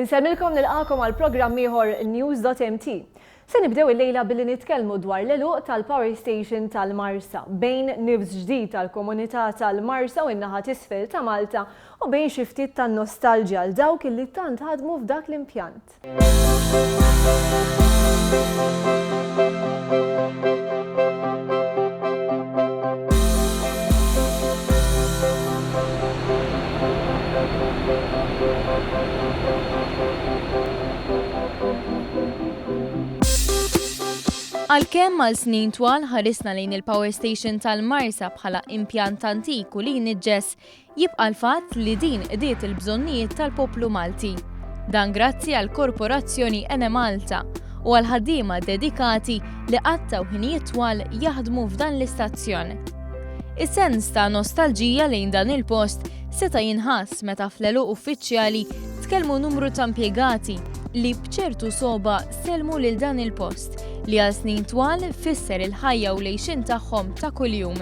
Insemmilkom nilqakom għal programm ieħor News.mt. Se nibdew il-lejla billi nitkellmu dwar l-eluq tal-Power Station tal-Marsa bejn nifs ġdid tal-komunità tal-Marsa u n-naħa t'isfel ta' Malta u bejn xi ftit tan-nostalġja għal dawk illi tant ħadmu f'dak l-impjant. Għalkemm għal snin twal ħarisna lejn il-Power Station tal-Marsa bħala impjant antik u li niġġess, jibqa' l-fatt li din qdiet il-bżonnijiet tal-poplu Malti. Dan grazzi għal korporazzjoni Enemalta u għal ħaddiema dedikati li qattaw ħinijiet twal jaħdmu f'dan l-istazzjon. Is-sens ta' nostalġija lejn dan il-post seta' jinħass meta fl-eluq uffiċjali tkellmu numru ta' impjegati li bċertu soba selmu lil dan il-post li għal snin twal fisser il-ħajja u lejxin tagħhom ta' kuljum.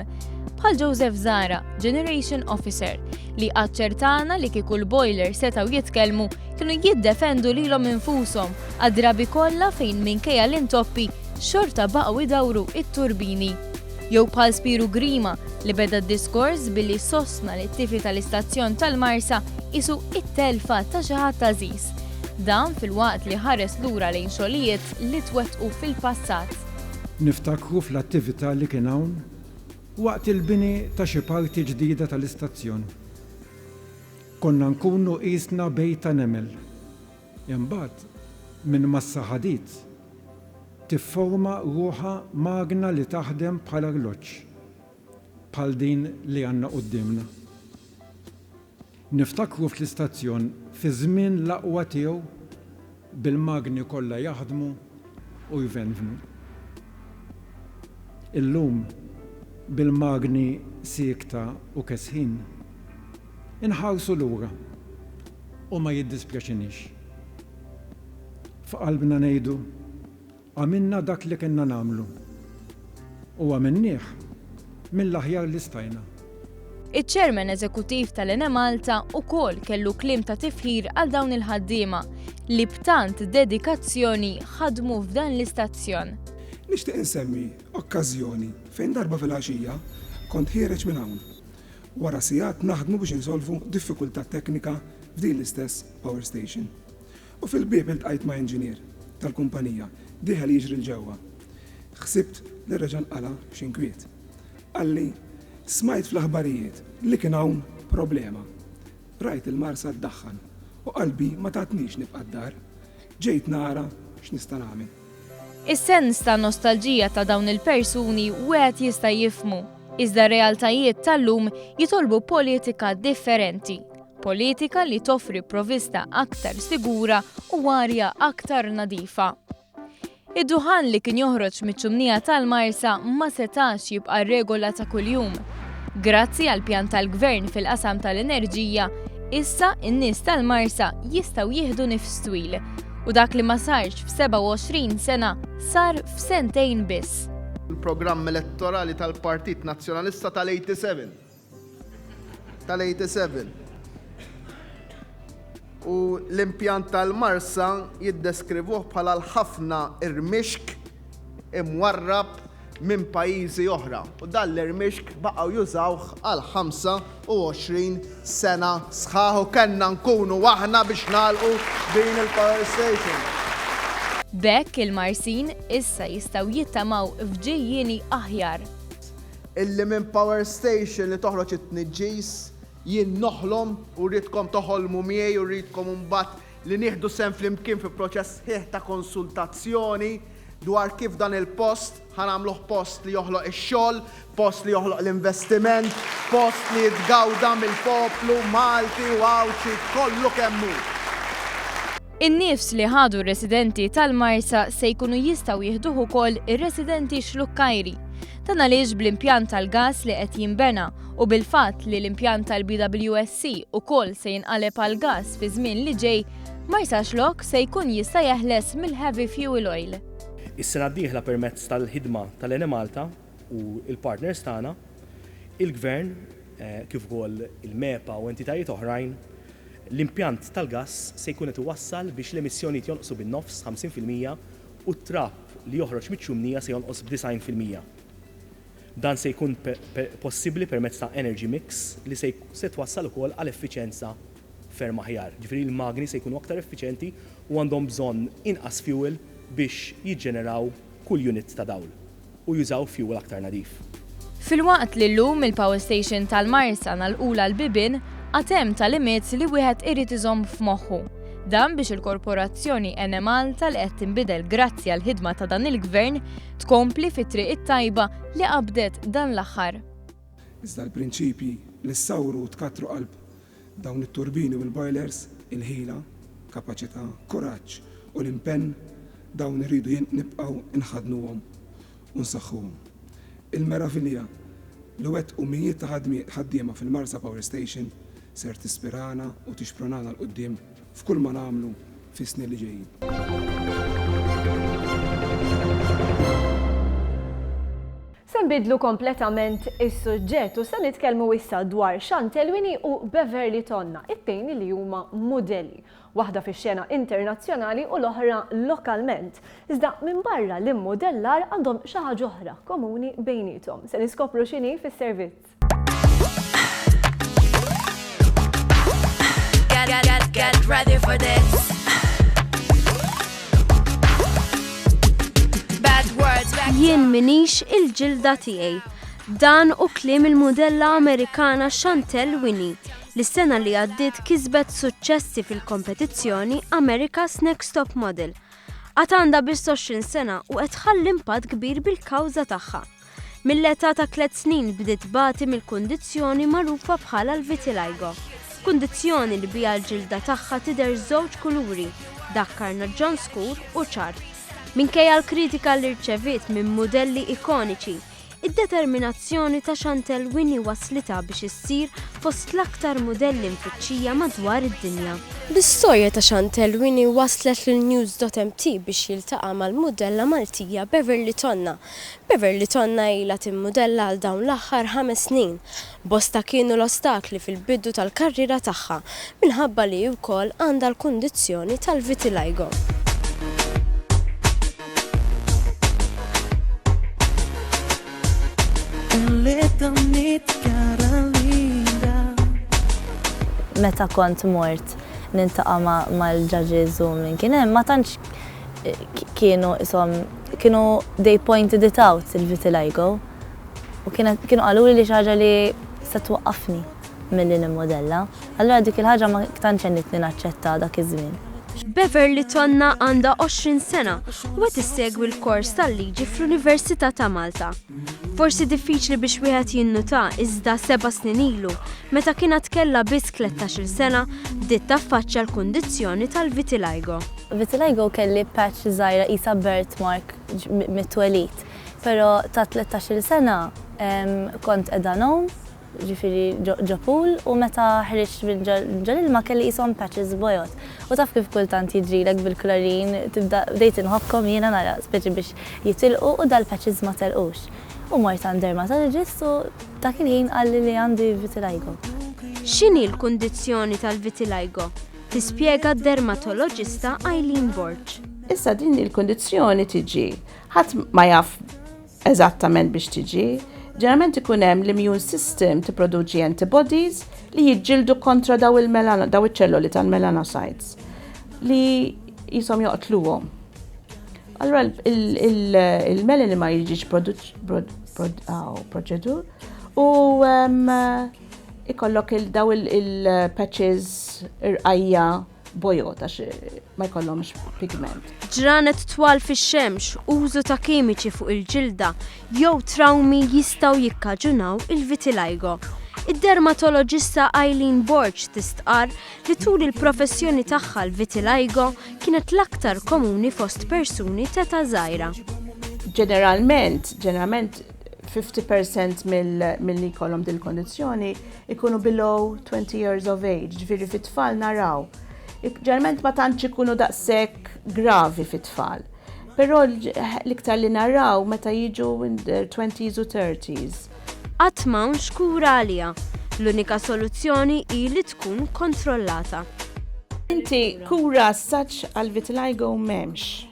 Bħal Joseph Zara, Generation Officer, li qaċċertana li kieku l-boiler setgħu jitkellmu kienu jiddefendu lilhom infushom għad-drabi kollha fejn minkejja l-intoppi xorta baqgħu idawru it-turbini. Jew bħal Spiru Grima li beda d-diskors billi sostna li t-tifi tal-istazzjon tal-Marsa isu it-telfa ta' xi ħadd għażiż. Dan fil-waqt li ħares lura lejn xogħlijiet li twettqu fil-passat. Niftakru fl-attività li kien hawn waqt il-bini ta' xi parti ġdida tal-istazzjon. Konna nkunu qisna bejt ta' nemel. Imbagħad minn massa ħadid tifforma ruħha magna li taħdem bħala rloġġ bħal din li għandna qudiemna. Niftakru fl-istazzjon fi żmien l-aqwa tiegħu bil-magni kollha jaħdmu u jvenvnu. Illum bil-magni siekta u kesħin inħarsu lura u ma jiddispjaċinix. F'qalbna ngħidu għamilna dak li kellna nagħmlu u għamilnieh mill-aħjar li stajna. Iċ-Chairman Eżekuttiv tal-Enemalta wkoll kellu kliem ta' tifħir għal dawn il-ħaddiema li b'tant dedikazzjoni ħadmu f'dan l-istazzjon. Nixtieq insemmi okkażjoni fejn darba fil-għaxija kont ħiereġ minn hawn. Wara sigħat naħdmu biex insolvu diffikultà teknika f'din l-istess Power Station. U fil-bieb iltqajt ma' inġinier tal-kumpanija dieħel jiġri l-ġewwa. Ħsibt li reġa' nqala x'inkwiet. Qalli smajt fl-aħbarijiet li kien hawn problema. Rajt il-Marsa ddaħħan u qalbi ma tatnix nibqa' d-dar. Ġejt nara x'nista' nagħmel. Is-sens ta' nostalġija ta' dawn il-persuni wieħed jista' jifhmu, iżda realtajiet tal-lum jitolbu politika differenti. Politika li toffri provvista aktar sigura u arja aktar nadifa. Id-duħan li kien joħroġ miċ-ċumnija tal-Marsa ma setax jibqa' regola ta' kuljum. Grazzi għal pjan tal-Gvern fil-qasam tal-enerġija, issa n-nies tal-Marsa jistgħu jieħdu nifs twil u dak li ma sarx f'27 sena sar f'sentejn biss. Il-programm elettorali tal-Partit Nazzjonalista tal-87. U l-impjant tal-Marsa jiddeskrivuh bħala l-ħafna irmixk imwarrab minn pajjiżi oħra. U dan l-irmixk baqgħu jużawh għal 25 sena sħaħ u kellna nkunu aħna biex nagħlqu din il-Power Station. B'hekk il-Marsin issa jistgħu jittamaw f'ġejjieni aħjar. Illi minn Power Station li toħroġ it-tniġġis jien noħlom u rridkom toħolmu miegħi u rridkom imbagħad li nieħdu sehem flimkien fi proċess ħieħ ta' konsultazzjoni dwar kif dan il-post ħanamluh post li joħloq ix-xogħol, post li joħloq l-investiment, post li jitgawda mill-poplu Malti u Awċi kollu kemm hu. In-nifs li ħadu r-residenti tal-Marsa se jkunu jistgħu jieħduh ukoll ir-residenti xlukkajri. Dan għaliex bl-impjant tal-gas li qed jinbena u bil-fatt li l-impjant tal-BWSC ukoll se jinqaleb għal gas fi żmien li ġej, Marsa Xlokk se jkun jista' jeħles mill-heavy fuel oil. Is-sena d-dieħla permezz tal-ħidma tal-Enemalta u l-partners tagħna, il-Gvern kif ukoll il-MEPA u entitajiet oħrajn L-impjant tal-gass se jkun qed iwassal biex l-emissjonijiet jonqsu bin-nofs 50% u t-trapp li joħroġ miċ-ċumnija se jonqos b'90%. Dan se jkun possibbli permezz ta' energy mix li se twassal ukoll għal effiċjenza ferm aħjar. Ġifieri l-magni se jkunu aktar effiċjenti u għandhom bżonn inqas fuel biex jiġġeneraw kull unit ta' dawl u jużaw fuel aktar nadif. Fil-waqt li llum il-Power Station tal-Marsa nagħlqula l-bibien għatem ta' limits li wieħed irid iżomm f'moħħu. Dan biex il-korporazzjoni Enemalta li qed tinbidel grazzi għal ħidma ta' dan il-gvern tkompli fit-triq it-tajba li qabdet dan l-aħħar. Iżda l-prinċipji li ssawru tkatru qalb dawn it-turbini u l-boilers, il-ħila, kapaċità, kuraġġ u l-impenn dawn iridu nibqgħu inħadnuhom u nsaħħuhom. Il-meravilja li wettqu mijiet ta' ħaddiema fil-Marsa Power Station ser tispirana u tixpronana l-qudiem f'kull ma nagħmlu fis-snin li ġejjin. Se nbidlu kompletament is-suġġett u se nitkellmu issa dwar Chantel Winnie u Beverly Tonna, it-tejn li huma modelli. Waħda fix-xena internazzjonali u l-oħra lokalment. Iżda minn barra l-immodellar għandhom xi ħaġa oħra komuni bejniethom. Se niskopru x'inhi fis-servizz. Get ready for this. Bad words. Jien minix il-ġilda tiegħi. Dan u kliem il-modella Amerikana Chantel Winnie li s-sena li għaddiet kisbet suċċessi fil-kompetizzjoni America's Next Top Model. Għad għandha biss 20 sena u qed tħalli impatt kbir bil-kawża tagħha. Mill-età ta' 3 snin bdiet bagħti mill-kundizzjoni magħrufa bħala l-vitiligo. Kundizzjoni li bija l-ġilda tagħha tidher żewġ kuluri, dak karnaġġon skur u ċar. Minkejja l-kritika li rċeviet minn modelli ikoniċi, id-determinazzjoni ta' Chantel Winnie waslita biex issir fost l-aktar modelli mfittxija madwar id-dinja. L-istorja ta' Chantel Winnie waslet lil News.mt biex jiltaqa' mal-modella Maltija Beverly Tonna. Beverly Tonna ilha timmodella għal dawn l-aħħar 5 snin. Bosta kienu l-ostakli fil-bidu tal-karriera tagħha minħabba li wkoll għandha l-kundizzjoni tal-vitiligo. Meta kont mort nintaqa' mal-judges u minn kien hemm ma tantx kienu they pointed it out il-vitiligo u kienu qalu li xi ħaġa li se twaqqafni milli nimmodella. Allura dik il-ħaġa ma tantx għanditni naċċetta dak iż-żmien. Beverly Tonna għandha 20 sena u qed issegwi l-kors tal-liġi fl-Università ta' Malta. Forsi diffiċli biex wieħed jinnuta iżda 7 snin ilu, meta kienet kellha biss 13 sena, bdiet taffaċċja l-kundizzjoni tal-vitiligo. Vitiligo kelli patch żgħira qisha birthmark mit-twelid, però ta' 13 sena kont qiegħda nawm, ġifieri ġo pool u meta ħriġt ġal-ilma kelli qishom patches bojot. U taf kif kultant jiġrilek bil-klorin tibda bdejt inħobbhom jiena nara speċi biex jitilqu u dal-patches ma telqux. U mort għand dermatologist u dak il-ħin qalli li għandi vitiligo. X'inhi l-kundizzjoni tal-vitiligo? Tispjega d-dermatologista Eileen Borch. Issa din il-kundizzjoni tiġi ħadd ma jaf eżattament biex tiġi. Ġeneralment ikun hemm l-immune system tipproduċi antibodies li jiġġieldu kontra daw iċ-ċelloli tal-melanocytes li jisom joqtluhom. Allura il-melanin ma jiġix proċedur u ikollok daw il-patches irqajja bojot għax ma jkollhomx pigment. Ġranet twal fix-xemx, użu ta' kimiċi fuq il-ġilda jew trawmi jistgħu jikkaġunaw il-vitiligo. Id-dermatologista Eileen Borch tistqar li tul il-professjoni tagħha l-vitiligo kienet l-aktar komuni fost persuni ta' żgħira. Ġeneralment 50% mill-li jkollhom dil-kondizzjoni ikunu below 20 years of age, ġifieri fit-tfal naraw. Ġeneralment ma tantx ikunu daqshekk gravi fit-tfal. Però l-iktar li naraw meta jiġu in their 20s u 30s. Qatt m'hawnx kura għaliha. L-unika soluzzjoni hi li tkun kontrollata. Inti kura saċ għal vitiligo memx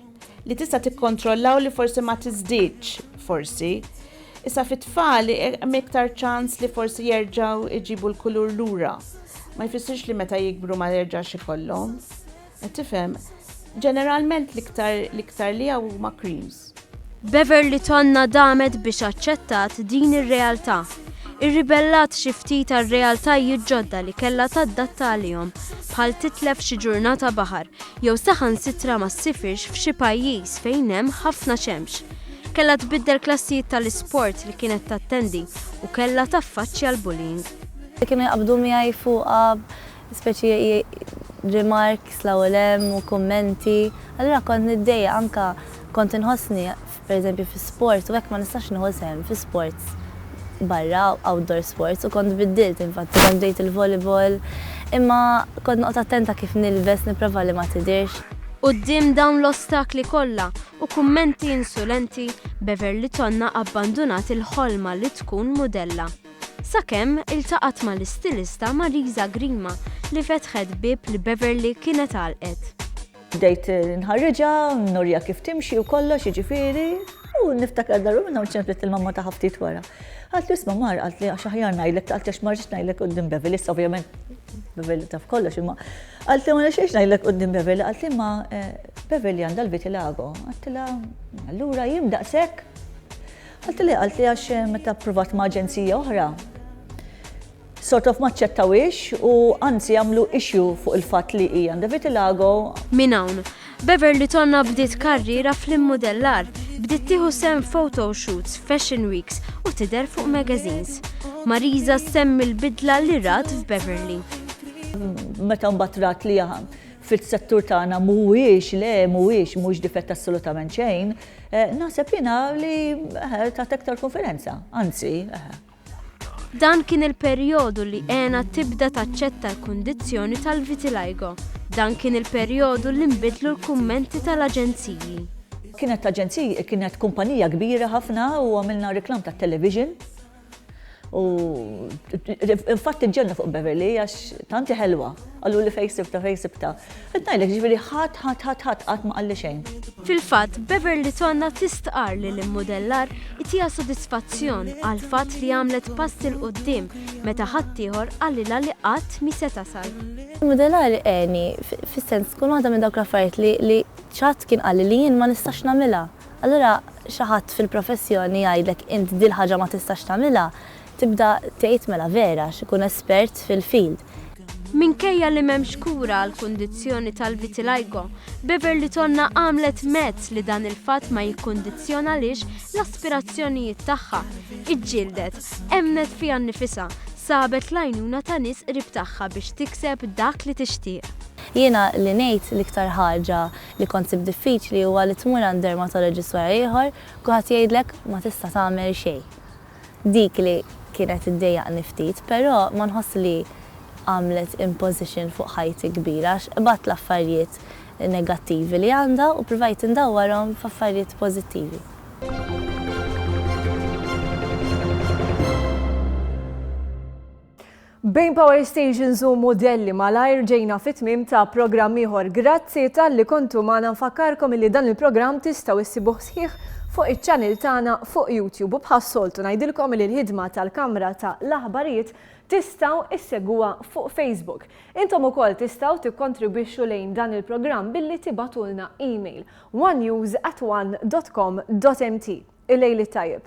li tista' tikkontrollaw li forsi ma tiżdiedx forsi. Issa fit-tfal hemm iktar ċans li forsi jerġgħu iġibu l-kulur lura. Ma jfissirx li meta jikbru ma jerġgħux ikollhom. Tifhem, ġeneralment l-iktar li huma creams. Beverly Tonna damet biex aċċettat din ir-realtà. Irribellat xi ftit għar-realtajiet ġodda li kellha tadatta għalihom bħal titlef xi ġurnata baħar jew saħansitra ma ssifirx f'xi pajjiż fejn hemm ħafna xemx. Kellha tbiddel klassijiet tal-isport li kienet tattendi u kellha taffaċċja l-bullying. Kienu jqabdu miegħi fuqha speċi remarks l-ewwel u kummenti. Allura kont niddejja anke kont inħossni pereżempju fi-sport u hekk ma nistax nieħu sehem fi sports barra outdoor sports u kont biddilt infatti kont bdejt il-volleyball imma kont noqgħod attenta kif nilbes nipprova li ma tidhirx. Quddiem dawn l-ostakli kollha u kummenti insulenti, Beverly Tonna abbandunat il-ħolma li tkun mudella. Sakemm iltaqat mal-istilista Marisa Grima li fetħet bib li Beverly kienet għalqet. Bdejt nħarriġa, nurja kif timxi u kollox jiġifieri u niftakar daru minna u ċemplet il-mamma ta' ħaftit wara. Għalt li isma' mar, għalt li xaħjar ngħidlek, għalt għax marġiċ ngħidlek quddiem Beverly, issa ovvjament Beverly taf kollox imma. Għalt li ma nixiex ngħidlek quddiem Beverly, għalt li ma Beverly għandha l-vitiligo. Għalt li allura jiem daqshekk. Għalt li għax meta provat ma' aġenzija oħra. Sort of maċċettawiex u anzi jagħmlu issue fuq il-fatt li hija għandha vitiligo. Min hawn, Beverly Tonna bdiet karriera fl-immodellar, bdiet tieħu sem photo shoots, fashion weeks u tidher fuq magazines. Marisa semmi l-bidla li rat f'Beverly. Meta mbagħad rat li fil-settur tagħna mhuwiex difett assolutament xejn, naħseb jiena li tat aktar konferenza, anzi. Dan kien il-perjodu li għena tibda taċċetta l-kundizzjoni tal-vitiligo. Dan kien il-perjodu li nbidlu l-kummenti tal-aġenziji. Kienet kumpanija kbira ħafna u għamilna reklam ta' television. U infatti ġenna fuq Beverly għax tanti ħelwa. Għallu li fejsibta. Għetnajlek ġiviri ħat qatt ma qalli xejn. Fil-fatt, Beverly Tonna tistqar li l-immodellar itija sodisfazzjon għal fatt li għamlet pass il-qoddim meta ħaddieħor għallila li qatt mi se tasal. Il-modellar għeni, fis-sens kun waħda minn dawk l-affarijiet li ċatt kien qalli li jien ma nistax nagħmilha. Allura xi ħadd fil-professjoni jgħidlek int dil ħaġa ma tistax tagħmilha, tibda tgħid mela vera x'ikun espert fil-field. Minkejja li m'hemmx kura għal kundizzjoni tal-vitiligo, Beverly Tonna għamlet mezz li dan il-fatt ma jikkundizzjonalix l-aspirazzjonijiet tagħha. Iġġieldet, emnet fiha nnifisha, sabet l-għajnuna ta' nies qrib tagħha biex tikseb dak li tixtieq. Jiena li ngħid l-iktar ħaġa li konsib diffiċli huwa li tmur għand dermatologist wara ieħor kulħadd jgħidlek ma tista' tagħmel xejn. Dik li kienet iddejjaqni ftit, però ma nħoss li għamlet imposition fuq ħajti kbira x'qbad l-affarijiet negattivi li għandha u provajt indawwarhom f'affarijiet pożittivi. Bejn Power Stations u modelli malajr ġejna fit-tmiem ta' programm ieħor. Grazzi tal-li kontu magħna, nfakkarkom li dan il-programm tistgħu issibuh sħiħ fuq iċ-channel tagħna fuq YouTube u bħas-soltu ngħidilkom li l-ħidma tal-Kamra ta' l-Aħbarijiet tistgħu issegwuha fuq Facebook. Intom ukoll tistgħu tikkontribwixxu lejn dan il-programm billi tibatulna email onenews@one.com.mt. Il-lejl tajjeb.